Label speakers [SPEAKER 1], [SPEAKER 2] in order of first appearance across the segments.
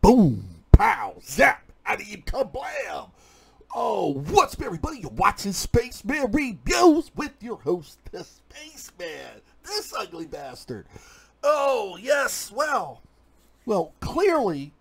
[SPEAKER 1] Boom, pow, zap, out of you kablam. Oh, what's up, everybody? You're watching Spaceman Reviews with your host, the Spaceman, this ugly bastard. Oh, yes, well, clearly,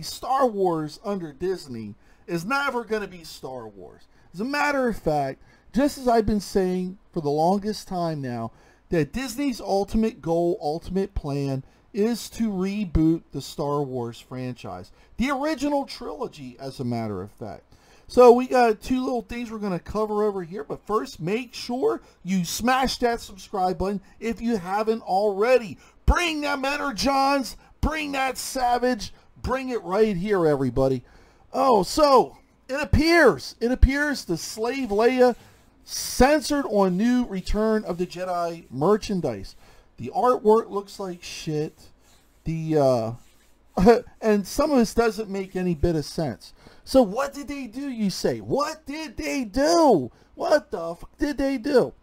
[SPEAKER 1] Star Wars under Disney is never going to be Star Wars. As a matter of fact, just as I've been saying for the longest time now, that Disney's ultimate goal, ultimate plan is to reboot the Star Wars franchise. The original trilogy, as a matter of fact. So we got two little things we're going to cover over here. But first, make sure you smash that subscribe button if you haven't already. Bring them energons. Bring that savage. Bring it right here, everybody. Oh, so it appears the Slave Leia censored on new Return of the Jedi merchandise. The artwork looks like shit. And some of this doesn't make any bit of sense. So what did they do, you say? What did they do? What the fuck did they do?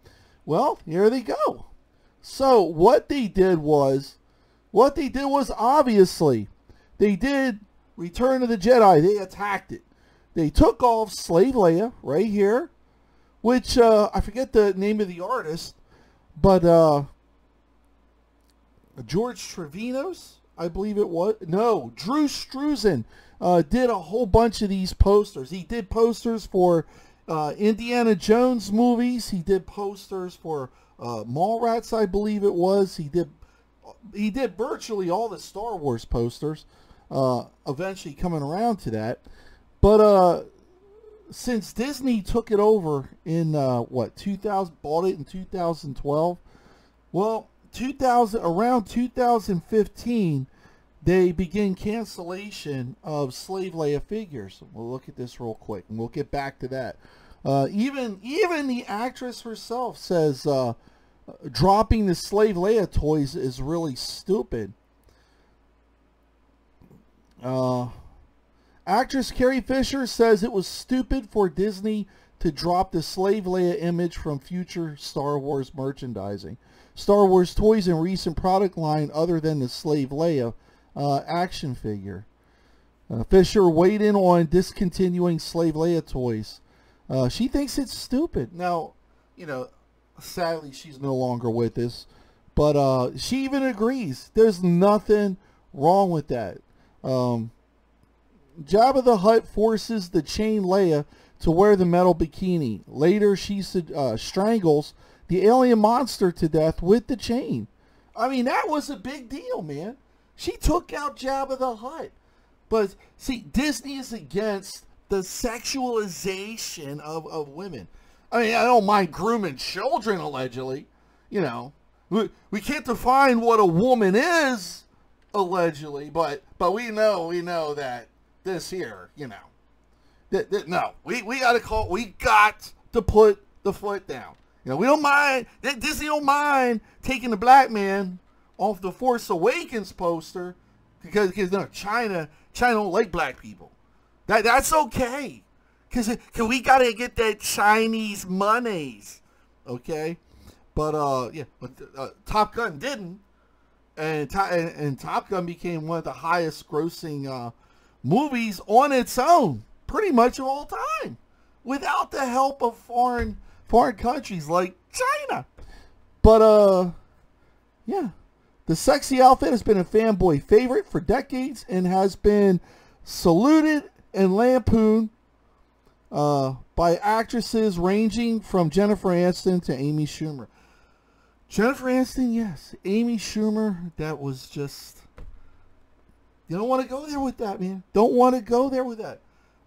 [SPEAKER 1] Well, here they go. So what they did was obviously, they did Return of the Jedi. They attacked it. They took off Slave Leia right here, which I forget the name of the artist, but George Trevinos, I believe it was. No, Drew Struzan did a whole bunch of these posters. He did posters for Indiana Jones movies. He did posters for Mallrats, I believe it was. He did virtually all the Star Wars posters. Eventually coming around to that, but since Disney took it over in 2000, bought it in 2012. Well, around 2015, they begin cancellation of Slave Leia figures. We'll look at this real quick, and we'll get back to that. Even the actress herself says dropping the Slave Leia toys is really stupid. Actress Carrie Fisher says it was stupid for Disney to drop the Slave Leia image from future Star Wars merchandising. Star Wars toys in recent product line other than the Slave Leia action figure. Fisher weighed in on discontinuing Slave Leia toys. She thinks it's stupid. Now, sadly she's no longer with us, but she even agrees there's nothing wrong with that. Jabba the Hutt forces the chained Leia to wear the metal bikini. Later, she strangles the alien monster to death with the chain. I mean, that was a big deal, man. She took out Jabba the Hutt. But, see, Disney is against the sexualization of women. I mean, I don't mind grooming children, allegedly. We can't define what a woman is, allegedly, but we know that this here, no, we got to put the foot down. We don't mind, Disney don't mind taking the black man off the Force Awakens poster because China don't like black people. That's okay, because we gotta get that Chinese monies, okay? But Top Gun didn't. And Top Gun became one of the highest grossing movies on its own, pretty much of all time, without the help of foreign countries like China. But the sexy outfit has been a fanboy favorite for decades and has been saluted and lampooned by actresses ranging from Jennifer Aniston to Amy Schumer. Jennifer Aniston, yes. Amy Schumer, that was just... You don't want to go there with that, man. Don't want to go there with that.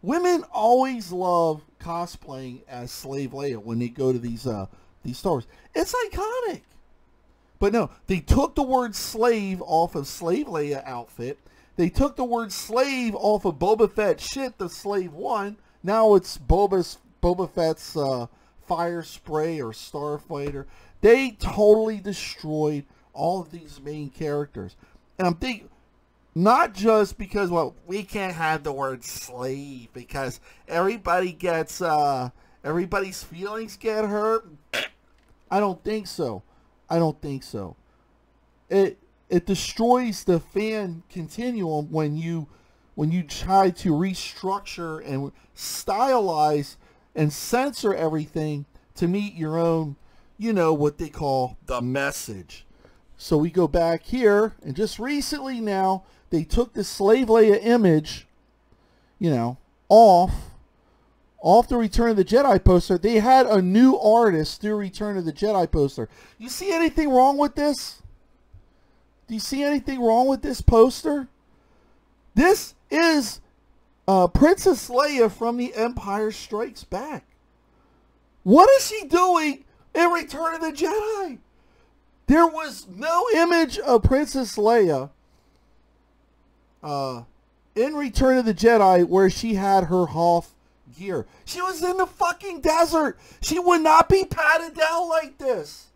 [SPEAKER 1] Women always love cosplaying as Slave Leia when they go to these Star Wars. It's iconic. But no, they took the word slave off of Slave Leia outfit. They took the word slave off of Boba Fett shit, the Slave One. Now it's Boba Fett's fire spray or starfighter. They totally destroyed all of these main characters. And I'm thinking, not just because, we can't have the word slave because everybody gets, everybody's feelings get hurt. I don't think so. It destroys the fan continuum when you when you try to restructure and stylize and censor everything to meet your own, you know, what they call the message. So we go back here, and just recently now, they took the Slave Leia image, you know, off the Return of the Jedi poster. They had a new artist do Return of the Jedi poster. You see anything wrong with this? Do you see anything wrong with this poster? This is Princess Leia from The Empire Strikes Back. What is she doing in Return of the Jedi? There was no image of Princess Leia in Return of the Jedi where she had her Hoth gear. She was in the fucking desert. She would not be patted down like this.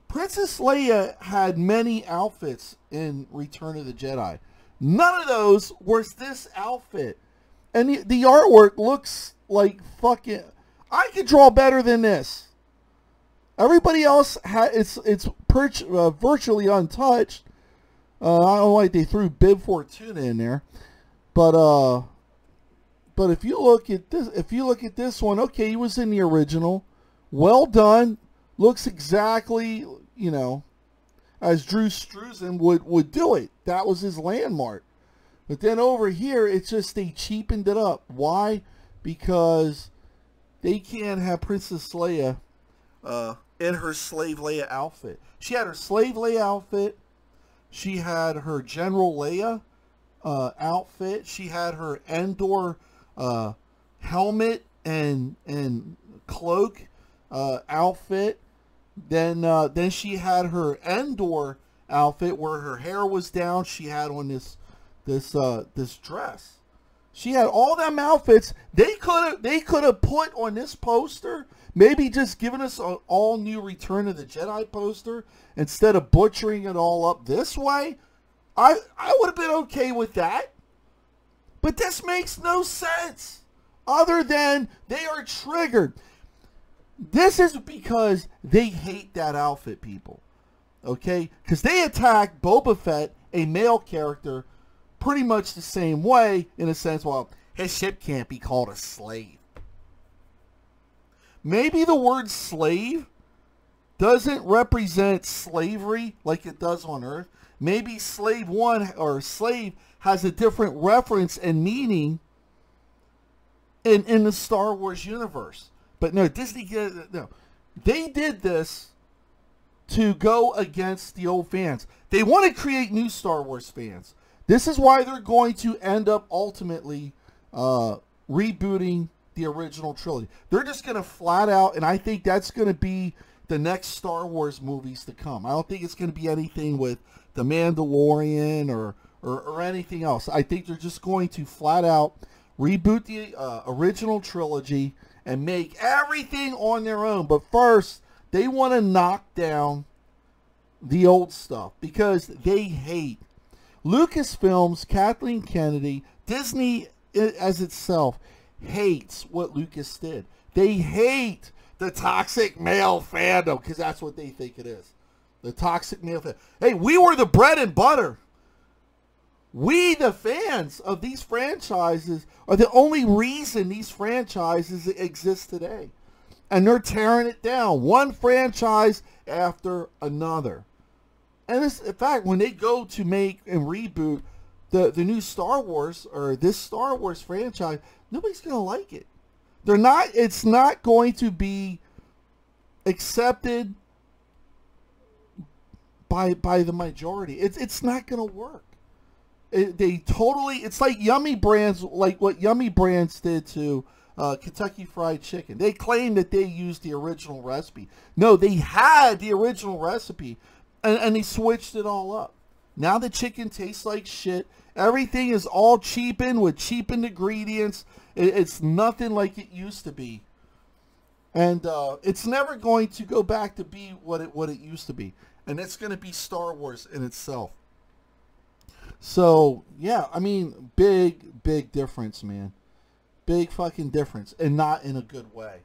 [SPEAKER 1] Princess Leia had many outfits in Return of the Jedi. None of those was this outfit. And the artwork looks like fucking... I could draw better than this. Everybody else it's virtually untouched. I don't know why they threw Bib Fortuna in there, but if you look at this one, okay, he was in the original. Well done. Looks exactly, you know, as Drew Struzan would do it. That was his landmark. But then over here, it's just they cheapened it up. Why? Because they can't have Princess Leia in her Slave Leia outfit. She had her Slave Leia outfit. She had her General Leia outfit. She had her Endor helmet and cloak outfit. Then she had her Endor outfit where her hair was down. She had on this dress. She had all them outfits. They could have put on this poster, maybe just given us an all new Return of the Jedi poster instead of butchering it all up this way. I would have been okay with that. But this makes no sense other than they are triggered. This is because they hate that outfit, people. Okay? Because they attacked Boba Fett, a male character, pretty much the same way, in a sense, well, his ship can't be called a slave. Maybe the word slave doesn't represent slavery like it does on Earth. Maybe slave one or slave has a different reference and meaning in the Star Wars universe. But no, Disney, no. They did this to go against the old fans. They want to create new Star Wars fans. This is why they're going to end up ultimately rebooting the original trilogy. They're just going to flat out, and I think that's going to be the next Star Wars movies to come. I don't think it's going to be anything with The Mandalorian or anything else. I think they're just going to flat out reboot the original trilogy and make everything on their own. But first, they want to knock down the old stuff because they hate Lucasfilms, Kathleen Kennedy, Disney as itself hates what Lucas did. They hate the toxic male fandom because that's what they think it is. The toxic male fandom. Hey, we were the bread and butter. We, the fans of these franchises, are the only reason these franchises exist today. And they're tearing it down, one franchise after another. And this, in fact, when they go to make and reboot the new Star Wars or this Star Wars franchise, nobody's going to like it. They're not. It's not going to be accepted by the majority. It's not going to work. It's like Yummy Brands, like what Yummy Brands did to Kentucky Fried Chicken. They claim that they used the original recipe. No, they had the original recipe, and they switched it all up. Now the chicken tastes like shit. Everything is all cheapened with cheapened ingredients. It's nothing like it used to be. And it's never going to go back to be what it used to be. And it's going to be Star Wars in itself. So, yeah, I mean, big difference, man. Big fucking difference. And not in a good way.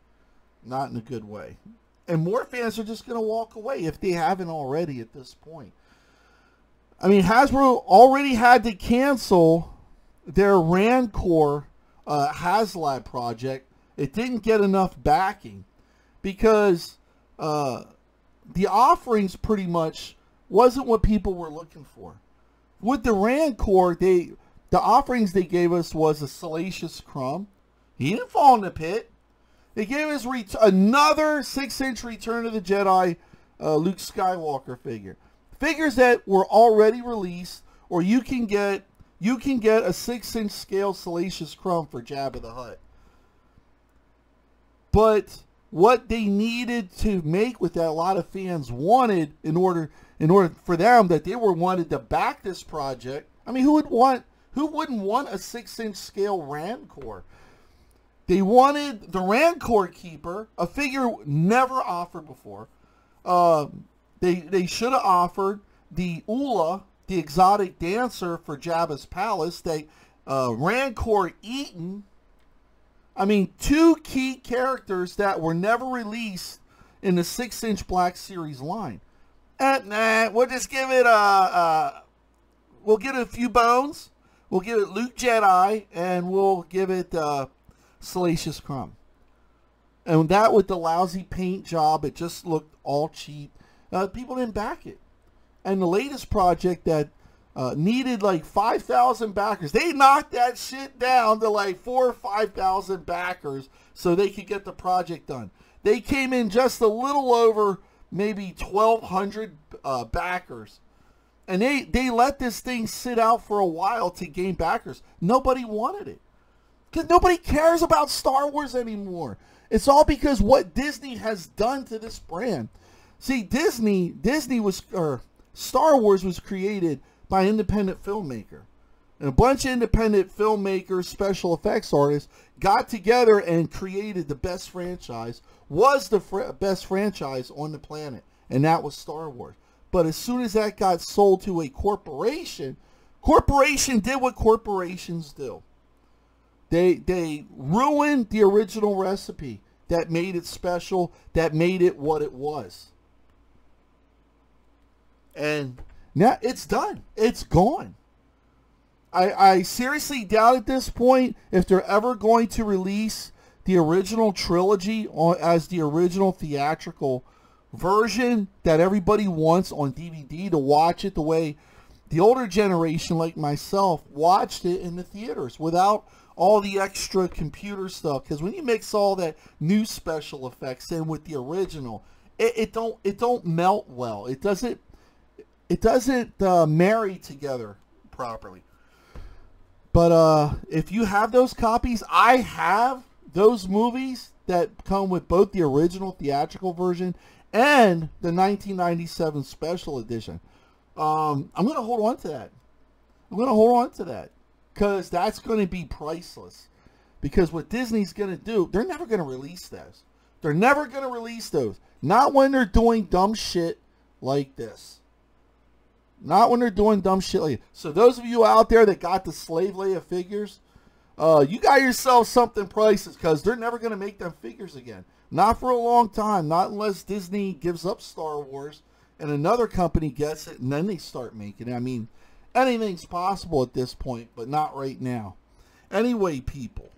[SPEAKER 1] Not in a good way. And more fans are just going to walk away if they haven't already at this point. I mean, Hasbro already had to cancel their Rancor HasLab project. It didn't get enough backing because the offerings pretty much wasn't what people were looking for. With the Rancor, the offerings they gave us was a Salacious Crumb. He didn't fall in the pit. They gave us another 6-inch Return of the Jedi Luke Skywalker figure. Figures that were already released, or you can get a 6-inch scale Salacious Crumb for Jabba the Hutt. But what they needed to make with that, a lot of fans wanted in order for them that they wanted to back this project. I mean, who wouldn't want a 6-inch scale Rancor? They wanted the Rancor Keeper, a figure never offered before. They should have offered the Ula, the exotic dancer for Jabba's palace. Rancor Eaton. I mean, 2 key characters that were never released in the 6-inch Black Series line. We'll just give it we'll give it a few bones. We'll give it Luke Jedi, and we'll give it Salacious Crumb. And that with the lousy paint job, it just looked all cheap. People didn't back it. And the latest project that needed like 5,000 backers, they knocked that shit down to like 4,000 or 5,000 backers so they could get the project done. They came in just a little over maybe 1,200 backers. And they let this thing sit out for a while to gain backers. Nobody wanted it. Because nobody cares about Star Wars anymore. It's all because what Disney has done to this brand. See, Star Wars was created by an independent filmmaker. And a bunch of independent filmmakers, special effects artists, got together and created the best franchise, was the best franchise on the planet. And that was Star Wars. But as soon as that got sold to a corporation did what corporations do. They ruined the original recipe that made it special, that made it what it was. And now it's done. It's gone. I seriously doubt at this point if they're ever going to release the original trilogy as the original theatrical version that everybody wants on DVD to watch it the way the older generation like myself watched it in the theaters without all the extra computer stuff. Because when you mix all that new special effects in with the original, it don't melt well. It doesn't marry together properly. But if you have those copies, I have those movies that come with both the original theatrical version and the 1997 special edition. I'm going to hold on to that. I'm going to hold on to that because that's going to be priceless. Because what Disney's going to do, they're never going to release those. They're never going to release those. Not when they're doing dumb shit like this. Not when they're doing dumb shit like this. So those of you out there that got the Slave Leia figures, you got yourself something priceless because they're never going to make them figures again. Not for a long time. Not unless Disney gives up Star Wars and another company gets it and then they start making it. I mean, anything's possible at this point, but not right now. Anyway, people,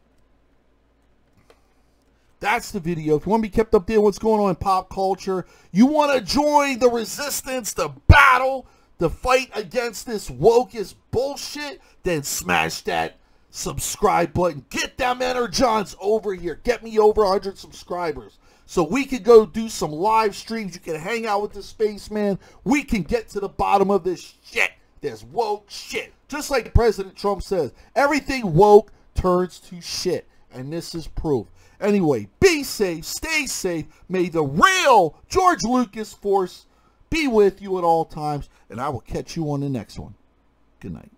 [SPEAKER 1] that's the video. If you want to be kept updated on what's going on in pop culture, you want to join the resistance, the battle, the fight against this wokeist bullshit, then smash that subscribe button. Get them Energons over here. Get me over 100 subscribers so we can go do some live streams. You can hang out with the spaceman. We can get to the bottom of this shit. This woke shit. Just like President Trump says, everything woke turns to shit. And this is proof. Anyway, be safe. Stay safe. May the real George Lucas Force be with you at all times. And I will catch you on the next one. Good night.